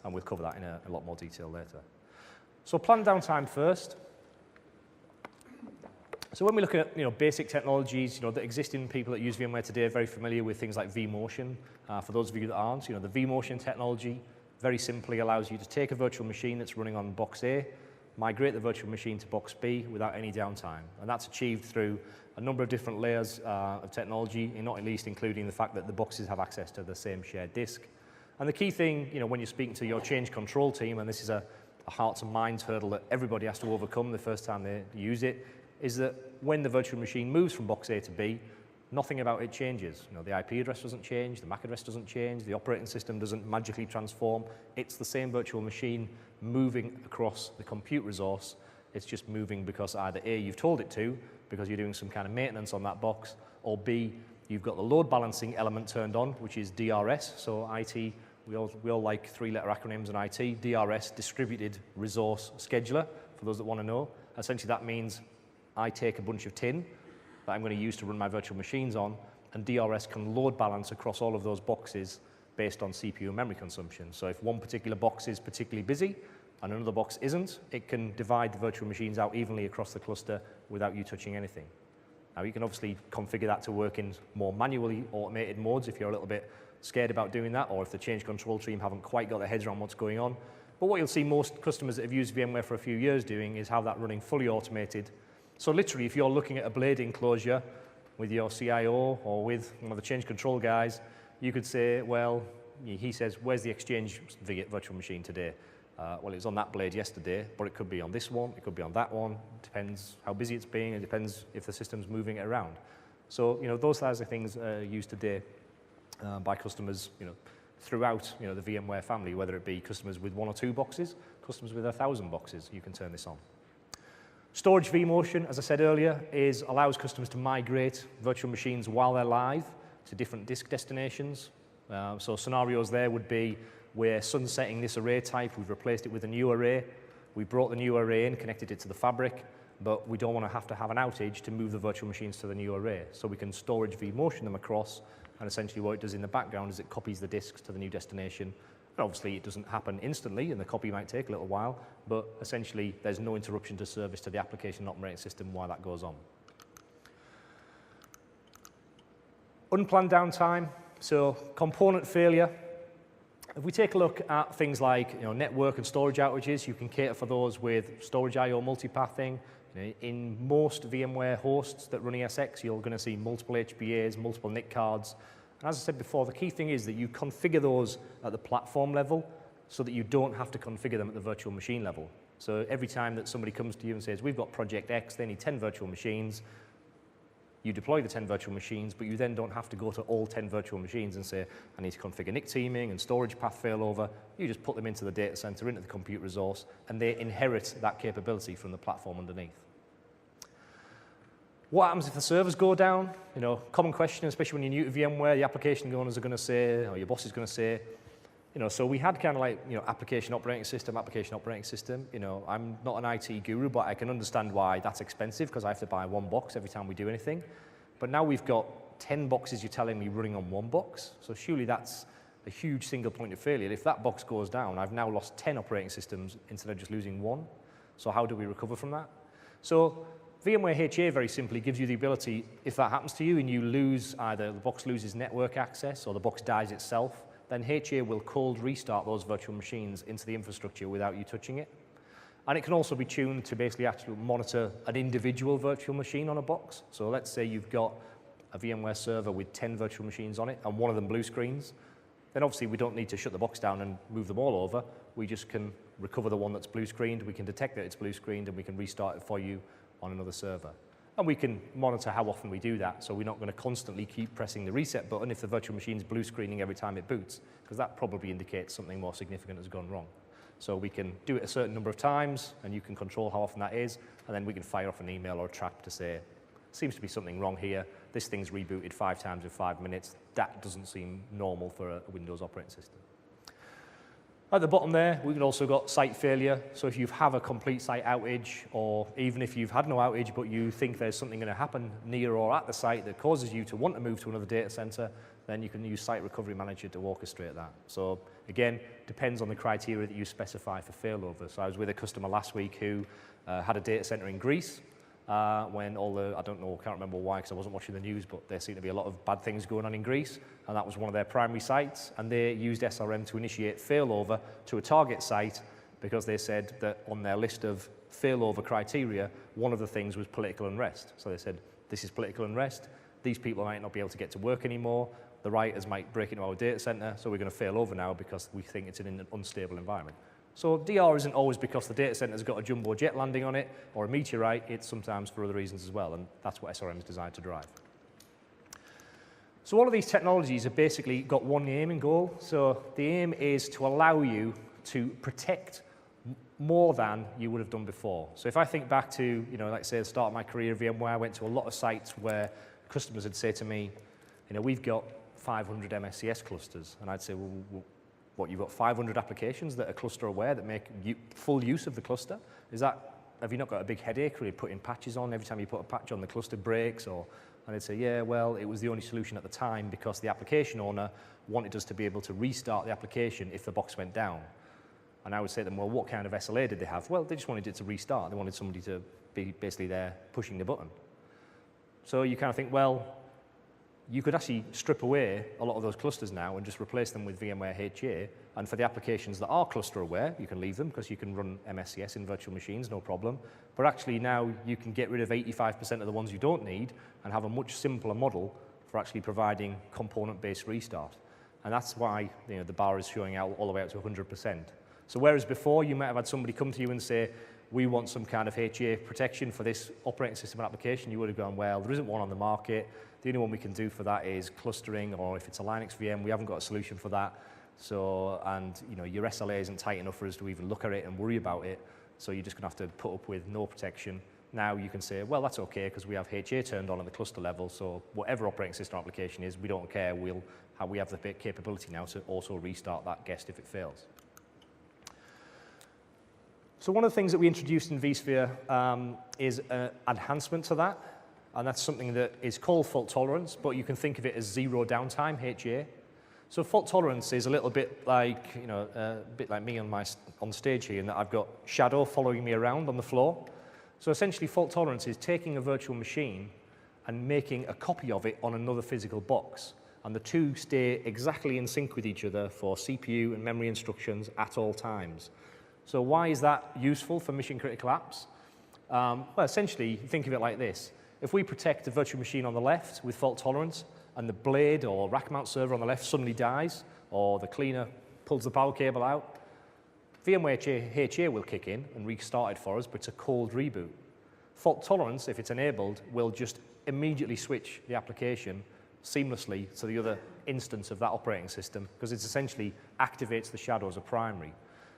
and we'll cover that in a lot more detail later. So planned downtime first. So when we look at basic technologies, the existing people that use VMware today are very familiar with things like vMotion. For those of you that aren't, the vMotion technology very simply allows you to take a virtual machine that's running on box A, migrate the virtual machine to box B without any downtime. And that's achieved through a number of different layers of technology, and not least including the fact that the boxes have access to the same shared disk. And the key thing, when you're speaking to your change control team, and this is a hearts and minds hurdle that everybody has to overcome the first time they use it, is that when the virtual machine moves from box A to B, nothing about it changes. The IP address doesn't change, the MAC address doesn't change, the operating system doesn't magically transform. It's the same virtual machine moving across the compute resource. It's just moving because either A, you've told it to, because you're doing some kind of maintenance on that box, or B, you've got the load balancing element turned on, which is DRS. So IT, we all like three-letter acronyms in IT. DRS, Distributed Resource Scheduler, for those that want to know. Essentially, that means I take a bunch of tin that I'm going to use to run my virtual machines on, and DRS can load balance across all of those boxes based on CPU and memory consumption. So if one particular box is particularly busy and another box isn't, it can divide the virtual machines out evenly across the cluster without you touching anything. Now, you can obviously configure that to work in more manually automated modes if you're a little bit scared about doing that, or if the change control team haven't quite got their heads around what's going on. But what you'll see most customers that have used VMware for a few years doing is have that running fully automated. So literally, if you're looking at a blade enclosure with your CIO or with one of the change control guys, you could say, well, he says, where's the Exchange virtual machine today? Well, it was on that blade yesterday, but it could be on this one, it could be on that one. It depends how busy it's being, it depends if the system's moving it around. So, those kinds of things are used today by customers, throughout, the VMware family, whether it be customers with 1 or 2 boxes, customers with 1,000 boxes, you can turn this on. Storage vMotion, as I said earlier, allows customers to migrate virtual machines while they're live to different disk destinations. So scenarios there would be we're sunsetting this array type, we've replaced it with a new array, we brought the new array in, connected it to the fabric, but we don't want to have an outage to move the virtual machines to the new array. So we can storage vMotion them across, and essentially what it does in the background is it copies the disks to the new destination. And obviously, it doesn't happen instantly, and the copy might take a little while, but essentially, there's no interruption to service to the application and operating system while that goes on. Unplanned downtime, so component failure. If we take a look at things like network and storage outages, you can cater for those with storage I/O multipathing. In most VMware hosts that run ESX, you're going to see multiple HBAs, multiple NIC cards. And as I said before, the key thing is that you configure those at the platform level so that you don't have to configure them at the virtual machine level. So every time that somebody comes to you and says, we've got Project X, they need 10 virtual machines, you deploy the 10 virtual machines, but you then don't have to go to all 10 virtual machines and say, I need to configure NIC teaming and storage path failover. You just put them into the data center, into the compute resource, and they inherit that capability from the platform underneath. What happens if the servers go down? Common question, especially when you're new to VMware, the application owners are going to say, or your boss is going to say, so we had kind of like, application operating system. I'm not an IT guru, but I can understand why that's expensive because I have to buy one box every time we do anything. But now we've got 10 boxes you're telling me running on one box. So surely that's a huge single point of failure. If that box goes down, I've now lost 10 operating systems instead of just losing one. So how do we recover from that? So VMware HA very simply gives you the ability, if that happens to you and you lose, either the box loses network access or the box dies itself, then HA will cold restart those virtual machines into the infrastructure without you touching it. And it can also be tuned to basically actually monitor an individual virtual machine on a box. So let's say you've got a VMware server with 10 virtual machines on it and one of them blue screens. Then obviously we don't need to shut the box down and move them all over. We just can recover the one that's blue screened, we can detect that it's blue screened, and we can restart it for you on another server. And we can monitor how often we do that, so we're not going to constantly keep pressing the reset button if the virtual machine's blue screening every time it boots, because that probably indicates something more significant has gone wrong. So we can do it a certain number of times, and you can control how often that is, and then we can fire off an email or a trap to say, seems to be something wrong here, this thing's rebooted 5 times in 5 minutes, that doesn't seem normal for a Windows operating system. At the bottom there, we've also got site failure. So if you have a complete site outage, or even if you've had no outage, but you think there's something going to happen near or at the site that causes you to want to move to another data center, then you can use Site Recovery Manager to orchestrate that. So again, depends on the criteria that you specify for failover. So I was with a customer last week who had a data center in Greece when I don't know, can't remember why because I wasn't watching the news, but there seemed to be a lot of bad things going on in Greece, and that was one of their primary sites, and they used SRM to initiate failover to a target site because they said that on their list of failover criteria, one of the things was political unrest. So they said, this is political unrest, these people might not be able to get to work anymore, the rioters might break into our data center, so we're going to fail over now because we think it's in an unstable environment. So DR isn't always because the data center's got a jumbo jet landing on it or a meteorite, it's sometimes for other reasons as well, and that's what SRM is designed to drive. So all of these technologies have basically got one aim and goal. So the aim is to allow you to protect more than you would have done before. So if I think back to, like say, the start of my career at VMware, I went to a lot of sites where customers would say to me, we've got 500 MSCS clusters. And I'd say, well, what, you've got 500 applications that are cluster aware that make full use of the cluster? Have you not got a big headache where you're putting patches on every time you put a patch on the cluster breaks? And they'd say, yeah, well, it was the only solution at the time because the application owner wanted us to be able to restart the application if the box went down. And I would say to them, well, what kind of SLA did they have? Well, they just wanted it to restart. They wanted somebody to be basically there pushing the button. So you kind of think, well, you could actually strip away a lot of those clusters now and just replace them with VMware HA. And for the applications that are cluster aware, you can leave them because you can run MSCS in virtual machines, no problem. But actually now you can get rid of 85% of the ones you don't need and have a much simpler model for actually providing component-based restart. And that's why the bar is showing out all the way up to 100%. So whereas before you might have had somebody come to you and say, we want some kind of HA protection for this operating system and application, you would have gone, well, there isn't one on the market. The only one we can do for that is clustering, or if it's a Linux VM, we haven't got a solution for that. So, and your SLA isn't tight enough for us to even look at it and worry about it. So you're just going to have to put up with no protection. Now you can say, well, that's okay because we have HA turned on at the cluster level. So whatever operating system application is, we don't care. We have the capability now to also restart that guest if it fails. So one of the things that we introduced in vSphere is an enhancement to that, and that's something that is called fault tolerance, but you can think of it as zero downtime, HA. So fault tolerance is a little bit like, me on stage here, in that I've got shadow following me around on the floor. So essentially, fault tolerance is taking a virtual machine and making a copy of it on another physical box, and the two stay exactly in sync with each other for CPU and memory instructions at all times. So why is that useful for mission-critical apps? Well, essentially, think of it like this. If we protect the virtual machine on the left with fault tolerance, and the blade or rack mount server on the left suddenly dies, or the cleaner pulls the power cable out, VMware HA will kick in and restart it for us, but it's a cold reboot. Fault tolerance, if it's enabled, will just immediately switch the application seamlessly to the other instance of that operating system, because it essentially activates the shadow as a primary.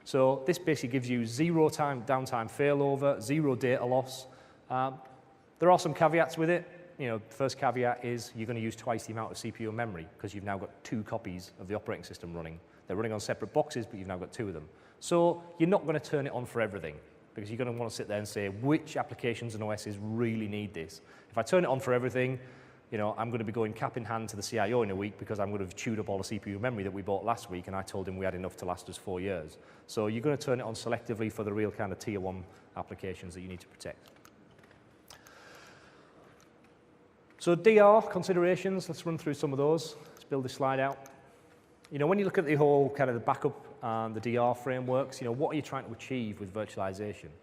So this basically gives you zero downtime failover, zero data loss. There are some caveats with it. First caveat is you're going to use twice the amount of CPU and memory because you've now got two copies of the operating system running. They're running on separate boxes, but you've now got two of them. So you're not going to turn it on for everything because you're going to want to sit there and say, which applications and OSs really need this? If I turn it on for everything, I'm going to be going cap in hand to the CIO in a week because I'm going to have chewed up all the CPU memory that we bought last week, and I told him we had enough to last us 4 years. So you're going to turn it on selectively for the real kind of tier 1 applications that you need to protect. So DR considerations, let's run through some of those. Let's build this slide out. When you look at the whole kind of the backup and the DR frameworks, what are you trying to achieve with virtualization?